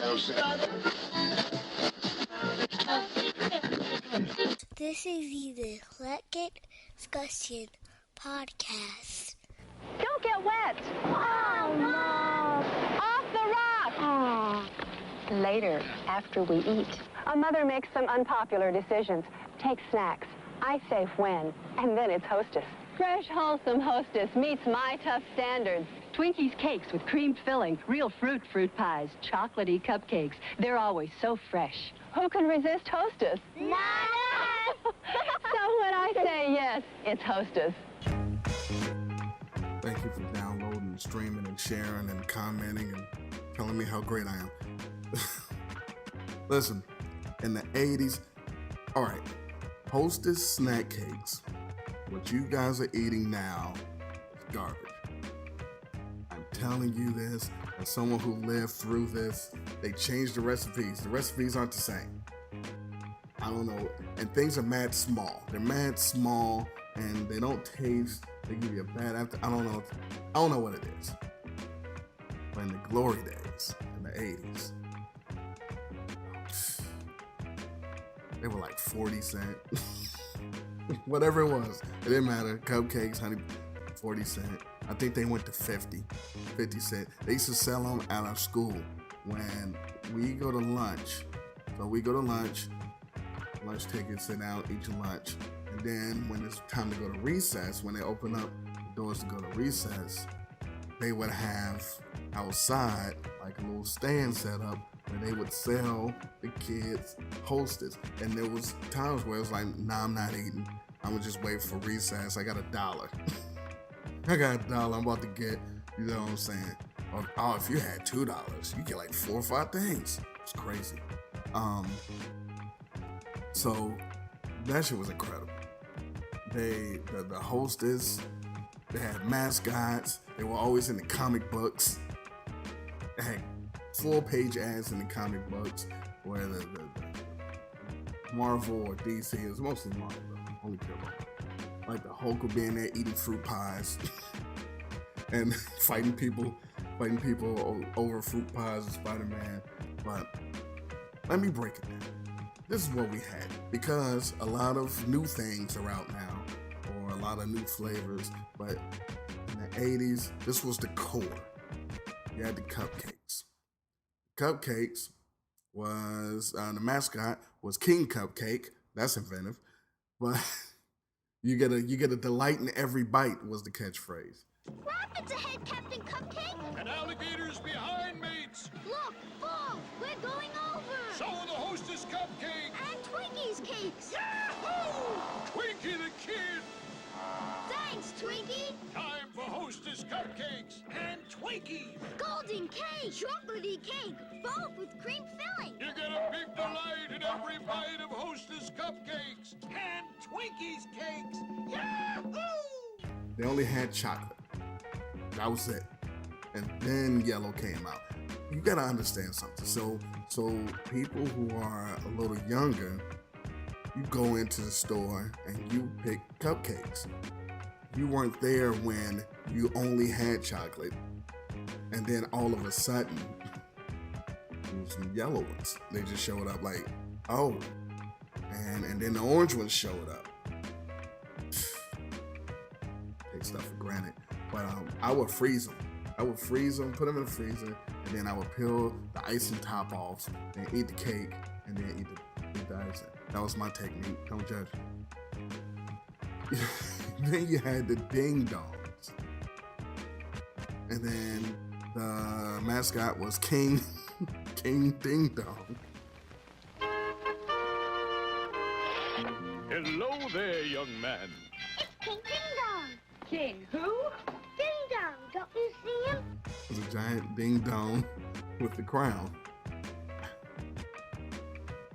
This is the Eclectic Discussion Podcast. Don't get wet. Oh, no. Off the rock. Oh. Later, after we eat. A mother makes some unpopular decisions. Take snacks. I say when, and then it's Hostess. Fresh, wholesome Hostess meets my tough standards. Twinkies cakes with creamed filling, real fruit pies, chocolatey cupcakes. They're always so fresh. Who can resist Hostess? None! So when I say yes, it's Hostess. Thank you for downloading and streaming and sharing and commenting and telling me how great I am. Listen, in the 80s, all right, Hostess snack cakes, what you guys are eating now is garbage. I'm telling you this as someone who lived through this. They changed the recipes. The recipes aren't the same. I don't know. And things are mad small. They're mad small and they don't taste. They give you a bad after. I don't know what it is. But in the glory days, in the 80s, they were like 40 cents. Whatever it was. It didn't matter. Cupcakes, honey, 40 cents. I think they went to 50 cents. They used to sell them at our school when we go to lunch. So we go to lunch tickets, sit down, eat your lunch. And then when it's time to go to recess, when they open up the doors to go to recess, they would have outside like a little stand set up where they would sell the kids Hostess. And there was times where it was like, nah, I'm not eating. I'm gonna just wait for recess. I got $1. I got $1 I'm about to get, you know what I'm saying? Oh, if you had $2, you get like 4 or 5 things. It's crazy. So that shit was incredible. The Hostess, they had mascots. They were always in the comic books. They had 4-page ads in the comic books where the Marvel or DC, it was mostly Marvel though. Only care about Marvel. Like the Hulk would be in there eating fruit pies and fighting people over fruit pies and Spider-Man. But let me break it down. This is what we had, because a lot of new things are out now, or a lot of new flavors, but in the 80s, this was the core. You had the cupcakes. Cupcakes was, the mascot was King Cupcake. That's inventive. But you get a delight in every bite was the catchphrase. Rapids ahead, Captain Cupcake! And alligators behind, mates! Look, Fall, we're going over! So are the Hostess cupcake! And Twinkies cakes! Yahoo! Twinkie the Kid! Thanks, Twinkie! Time for Hostess cupcakes and Twinkies! Golden cake! Chocolatey cake! Both with cream filling! You get a big delight in every bite of Hostess cupcakes and Twinkies cakes! Yahoo! They only had chocolate. That was it. And then yellow came out. You gotta understand something. So people who are a little younger, you go into the store and you pick cupcakes. You weren't there when you only had chocolate, and then all of a sudden, there was some yellow ones. They just showed up like, oh, and then the orange ones showed up. Take stuff for granted, but I would freeze them. Put them in the freezer, and then I would peel the icing top off, and eat the cake, and then eat the icing. That was my technique. Don't judge me. Then you had the ding dongs, and then the mascot was King Ding Dong. Hello there, young man. It's King Ding Dong! King who? Ding Dong, don't you see him? It was a giant ding dong with the crown.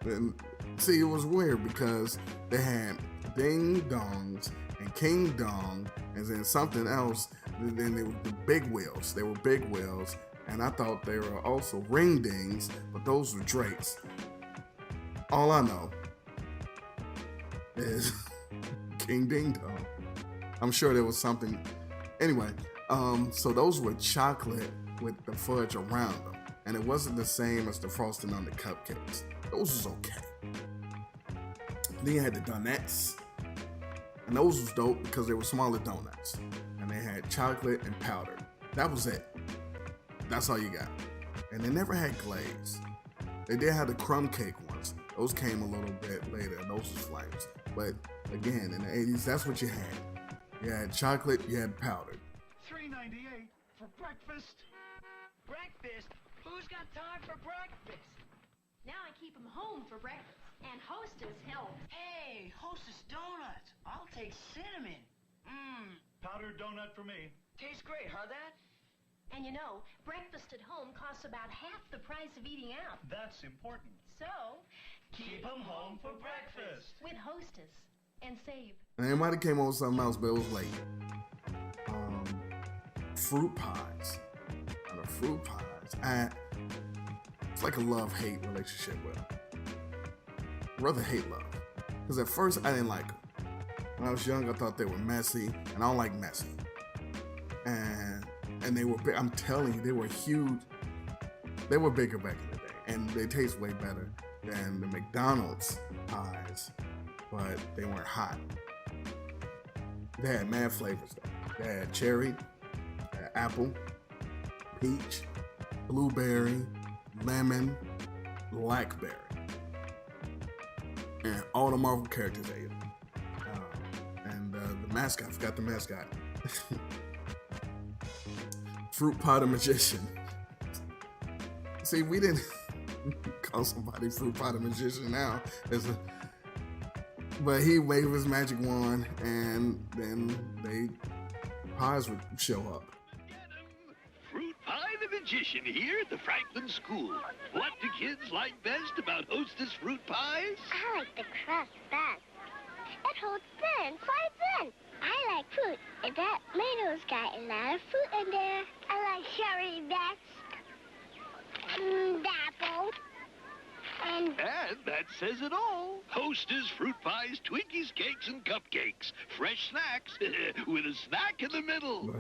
And see, it was weird because they had ding dongs and King Dong, and then something else. And then they were the big wheels. They were big wheels, and I thought they were also ring dings, but those were Drakes. All I know is King Ding Dong. I'm sure there was something. Anyway, so those were chocolate with the fudge around them, and it wasn't the same as the frosting on the cupcakes. Those was okay. Then you had the donuts, and those was dope because they were smaller donuts, and they had chocolate and powder. That was it. That's all you got. And they never had glaze. They did have the crumb cake ones. Those came a little bit later, and those was flames. But again, in the 80s, that's what you had. You had chocolate, you had powder. $3.98 for breakfast. Breakfast? Who's got time for breakfast? Now I keep them home for breakfast. And Hostess helps. Hey, Hostess donuts. I'll take cinnamon. Powdered donut for me. Tastes great, huh, Dad? And you know, breakfast at home costs about half the price of eating out. That's important. So, Keep 'em home for breakfast. with Hostess and save. And it might have came on with something else, but it was late. Fruit pies. And the fruit pies, it's like a love-hate relationship with them. Rather hate love. Because at first, I didn't like them. When I was young, I thought they were messy, and I don't like messy. And they were big. I'm telling you, they were huge. They were bigger back in the day, and they taste way better than the McDonald's pies, but they weren't hot. They had mad flavors though. They had cherry, they had apple, peach, blueberry, lemon, blackberry, and all the Marvel characters ate them. And the mascot, I forgot the mascot. Fruit pie the magician. See, we didn't call somebody fruit pie the magician now. But he waved his magic wand, and then pies would show up. Fruit Pie the Magician here at the Franklin School. What do kids like best about Hostess fruit pies? I like the crust best. It holds thin, slides in. I like fruit, and that tomato's got a lot of fruit in there. I like cherry best. Apple. And that says it all. Hostess fruit pies, Twinkies, cakes, and cupcakes. Fresh snacks with a snack in the middle.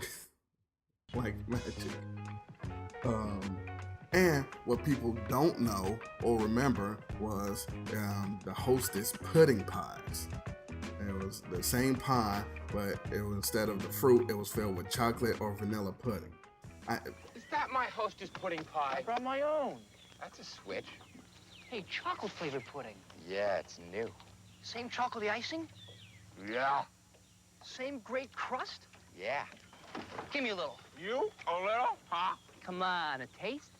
Like magic. And what people don't know or remember was the Hostess pudding pies. It was the same pie, but it was, instead of the fruit, it was filled with chocolate or vanilla pudding. Is that my Hostess pudding pie? I brought my own. That's a switch. Hey, chocolate flavored pudding. Yeah, it's new. Same chocolatey icing? Yeah. Same great crust? Yeah. Give me a little. You? A little? Huh? Come on, a taste?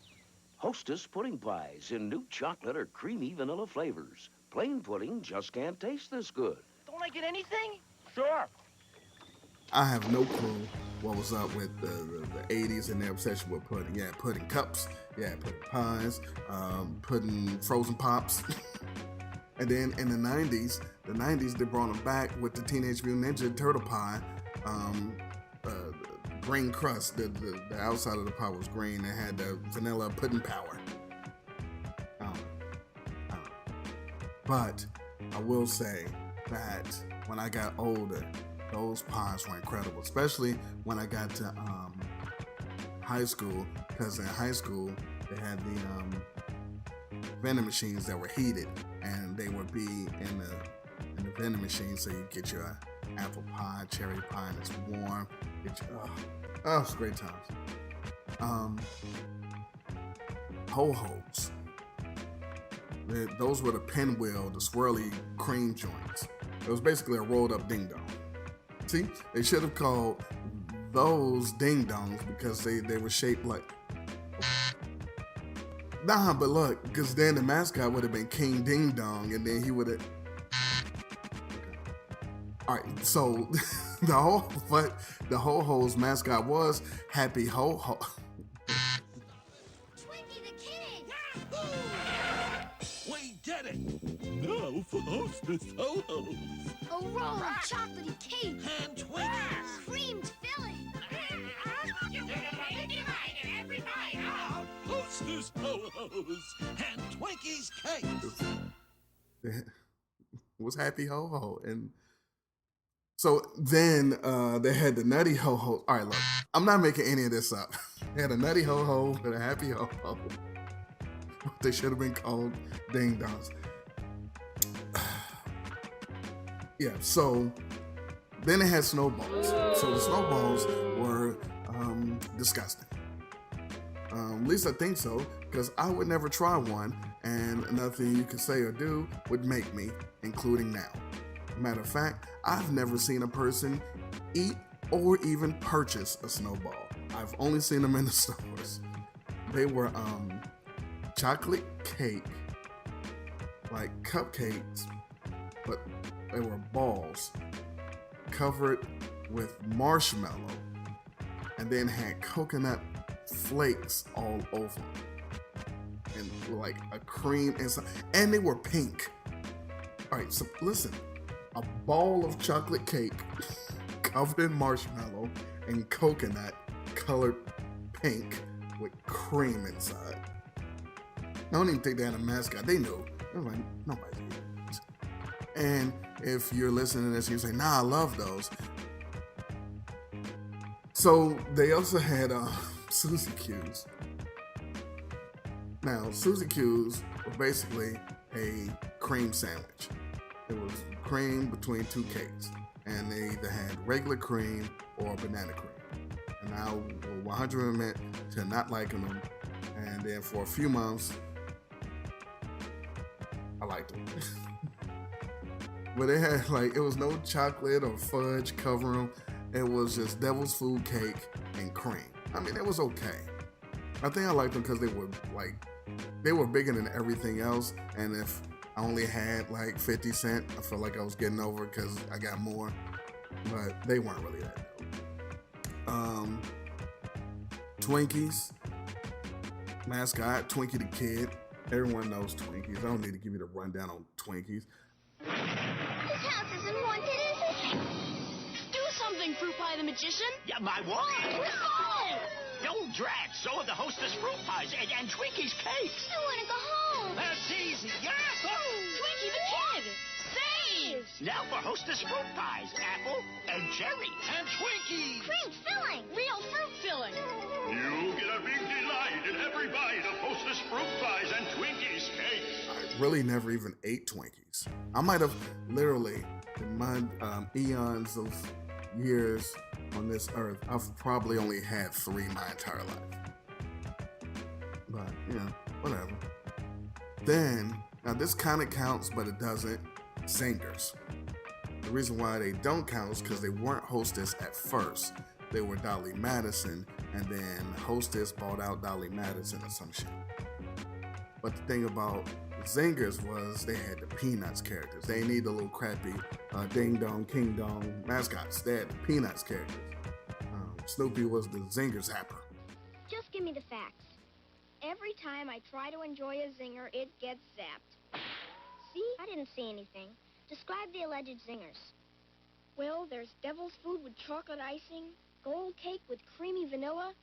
Hostess pudding pies in new chocolate or creamy vanilla flavors. Plain pudding just can't taste this good. Don't I get anything? Sure. I have no clue what was up with the 80s and their obsession with pudding. Yeah, pudding cups, yeah, pudding pies, pudding frozen pops. And then in the 90s, they brought them back with the Teenage Mutant Ninja Turtle pie, green crust. The outside of the pie was green. It had the vanilla pudding power. I don't know. But I will say that when I got older, those pies were incredible, especially when I got to high school, because in high school they had the vending machines that were heated, and they would be in the vending machine, so you get your apple pie, cherry pie, and it's warm. It's great times. Ho-Hos. Those were the pinwheel, the swirly cream joints. It was basically a rolled up ding dong. See, they should have called those ding dongs because they were shaped like. Nah, but look, because then the mascot would have been King Ding Dong, and then he would have. All right, so the Ho-Ho's mascot was Happy Ho-Ho. Twinkie the King! We did it! Now for Hostess Ho-Hos. A roll of chocolatey cake! And Twinkies! Creamed filling! Hostess Ho-Hos and Twinkies cakes! Was Happy Ho-Ho. And so then they had the Nutty Ho-Ho. All right, look, I'm not making any of this up. They had a Nutty Ho-Ho and a Happy Ho-Ho. They should have been called Ding Dongs. Yeah, so then they had snowballs. So the snowballs were disgusting. At least I think so, because I would never try one, and nothing you can say or do would make me, including now. Matter of fact, I've never seen a person eat or even purchase a snowball. I've only seen them in the stores. They were chocolate cake, like cupcakes, but they were balls covered with marshmallow and then had coconut flakes all over them. And like a cream inside, and they were pink. All right, so listen, a ball of chocolate cake covered in marshmallow and coconut colored pink with cream inside. I don't even think they had a mascot. They knew. They're like, nobody's eating it. And if you're listening to this, you say, nah, I love those. So they also had Suzy Q's. Now, Suzy Q's were basically a cream sandwich. It was cream between two cakes, and they either had regular cream or banana cream. And I will 100% admit to not liking them. And then for a few months, I liked them. But it had it was no chocolate or fudge covering them. It was just devil's food cake and cream. I mean, it was okay. I think I liked them because they were bigger than everything else. And if I only had 50 cents, I felt like I was getting over because I got more. But they weren't really that dope. Twinkies. Mascot, Twinkie the Kid. Everyone knows Twinkies. I don't need to give you the rundown on Twinkies. This house isn't haunted, is it? Do something, Fruit Pie the Magician. Yeah, my what? We're falling! No drat, so are the Hostess fruit pies and Twinkies cakes. I want to go home. That's easy. Yahoo! Twinkie the Kid! Save! Now for Hostess fruit pies, apple and cherry and Twinkies. Cream filling. Real fruit filling. You get a big delight in every bite of Hostess fruit pies and Twinkies cakes. I really never even ate Twinkies. I might have literally, in my eons of years on this earth, I've probably only had 3 my entire life. But, whatever. Then, now this kind of counts, but it doesn't. Zingers. The reason why they don't count is because they weren't Hostess at first. They were Dolly Madison, and then Hostess bought out Dolly Madison or some shit. But the thing about Zingers was they had the Peanuts characters. They need the little crappy Ding Dong, King Dong mascots. They had the Peanuts characters. Snoopy was the Zinger Zapper. Just give me the facts. Every time I try to enjoy a zinger, it gets zapped. See? I didn't see anything. Describe the alleged zingers. Well, there's devil's food with chocolate icing, gold cake with creamy vanilla,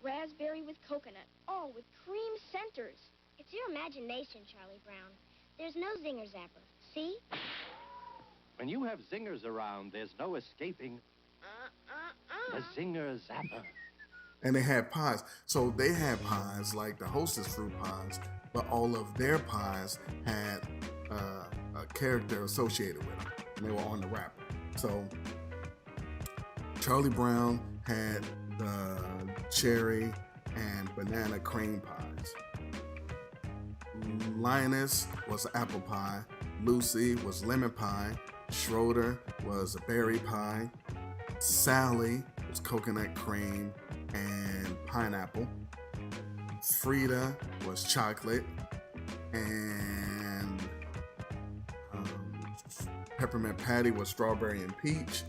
raspberry with coconut, all with cream centers. It's your imagination, Charlie Brown. There's no zinger zapper. See? When you have zingers around, there's no escaping the zinger zapper. And they had pies. So they had pies like the Hostess fruit pies, but all of their pies had a character associated with them. And they were on the wrapper. So Charlie Brown had the cherry and banana cream pies. Linus was apple pie. Lucy was lemon pie. Schroeder was a berry pie. Sally was coconut cream and pineapple. Frida was chocolate. And Peppermint Patty was strawberry and peach.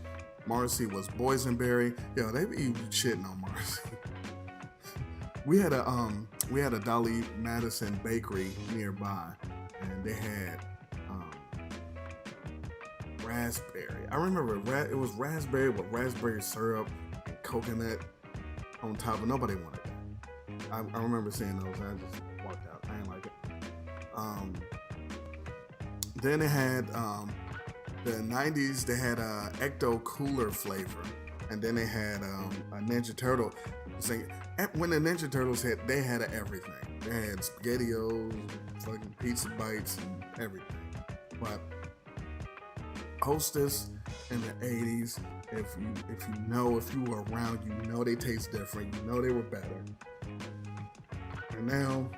Marcy was boysenberry. Yo, they be shitting on Marcy. We had a Dolly Madison bakery nearby, and they had raspberry. I remember it was raspberry with raspberry syrup and coconut on top, but nobody wanted that. I remember seeing those, and I just walked out. I didn't like it. Then they had the 90s. They had a Ecto Cooler flavor, and then they had a Ninja Turtle. When the Ninja Turtles hit, they had everything. They had SpaghettiOs, fucking pizza bites, and everything. But Hostess in the 80s, if you were around, you know they taste different. You know they were better. And now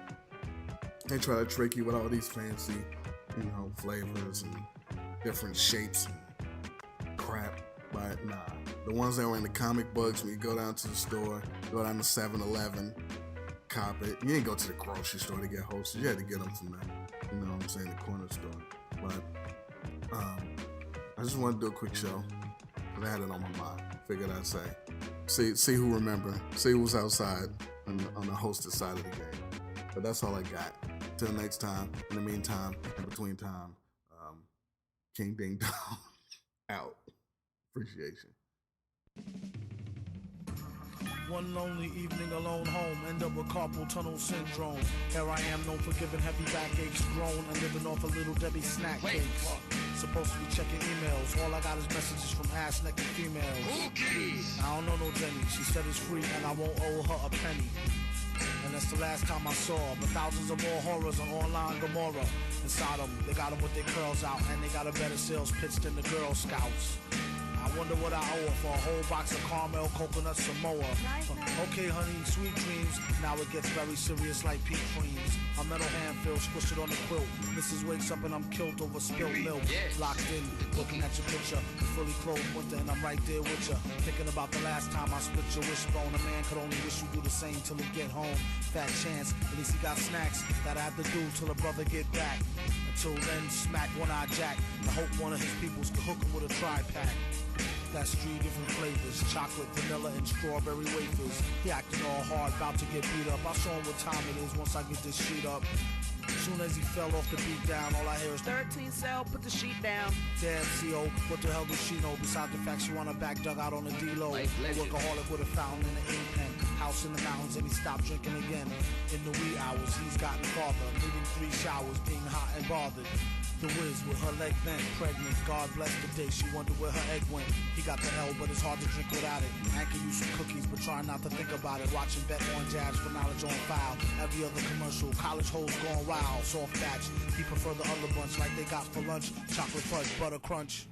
they try to trick you with all these fancy, flavors and different shapes and crap. But nah, the ones that were in the comic books, when you go down to the store, go down to 7-Eleven, cop it. You didn't go to the grocery store to get Hostess. You had to get them from the corner store. But I just wanted to do a quick show. I had it on my mind. Figured I'd see who remember, see who was outside on the Hostess side of the game. But that's all I got. Till next time. In the meantime, in between time, King Ding Dong out. Appreciation. One lonely evening alone home, end up with carpal tunnel syndrome. Here I am, known for giving heavy backaches, grown and living off a little Debbie snack cakes. Supposed to be checking emails, all I got is messages from ass-naked females. Cookies! I don't know no Jenny, she said it's free and I won't owe her a penny. And that's the last time I saw her, but thousands of more horrors on online Gomorrah. Inside them, they got them with their curls out, and they got a better sales pitch than the Girl Scouts. I wonder what I owe her for a whole box of caramel coconut Samoa. Okay, honey, sweet dreams. Now it gets very serious like peak creams. A metal hand feels squished it on the quilt. Mrs. wakes up and I'm killed over spilled milk. Locked in, looking at your picture. Fully clothed winter and I'm right there with you. Thinking about the last time I split your wishbone. A man could only wish you do the same till he get home. Fat chance, at least he got snacks that I have to do till a brother get back. Until then, smack one-eyed Jack. I hope one of his people's cook him with a tri-pack. That's 3 different flavors, chocolate, vanilla, and strawberry wafers. He acting all hard, about to get beat up. I'll show him what time it is once I get this sheet up. Soon as he fell off the beat down, all I hear is 13 cell, put the sheet down. Damn, CO, what the hell does she know? Besides the fact she want her back dug out on the D-Lo. A workaholic with a fountain and an ink pen. House in the mountains and he stopped drinking again. In the wee hours, he's gotten farther. Needing 3 showers, being hot and bothered. The whiz with her leg bent, pregnant. God bless the day she wondered where her egg went. He got the L, but it's hard to drink without it. I can use some cookies, but try not to think about it. Watching Bet on Jabs for knowledge on file. Every other commercial, college hoes gone wild. Soft batch, he prefer the other bunch like they got for lunch. Chocolate fudge, butter crunch.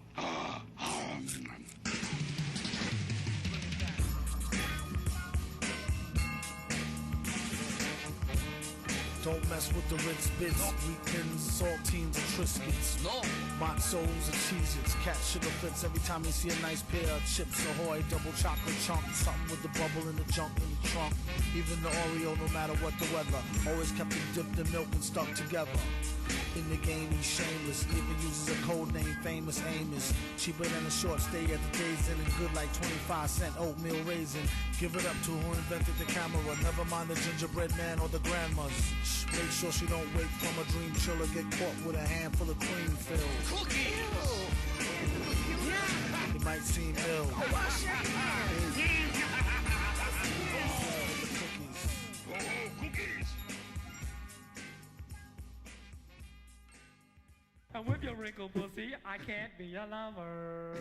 Don't mess with the Ritz bits, weekends, saltines, and Triscuits. No. Matzos and Cheez-Its, cat sugar fits every time you see a nice pair of Chips Ahoy, double chocolate chunk, something with the bubble in the junk in the trunk. Even the Oreo, no matter what the weather, always kept it dipped in milk and stuck together. In the game, he's shameless, even uses a code name, famous Amos. Cheaper than a short stay at the Days Inn and good like 25-cent oatmeal raisin. Give it up to who invented the camera, never mind the gingerbread man or the grandmas. Make sure she don't wake from a dream chill or get caught with a handful of cream filled. Cookies! It might seem ill. And with your wrinkled pussy, I can't be your lover.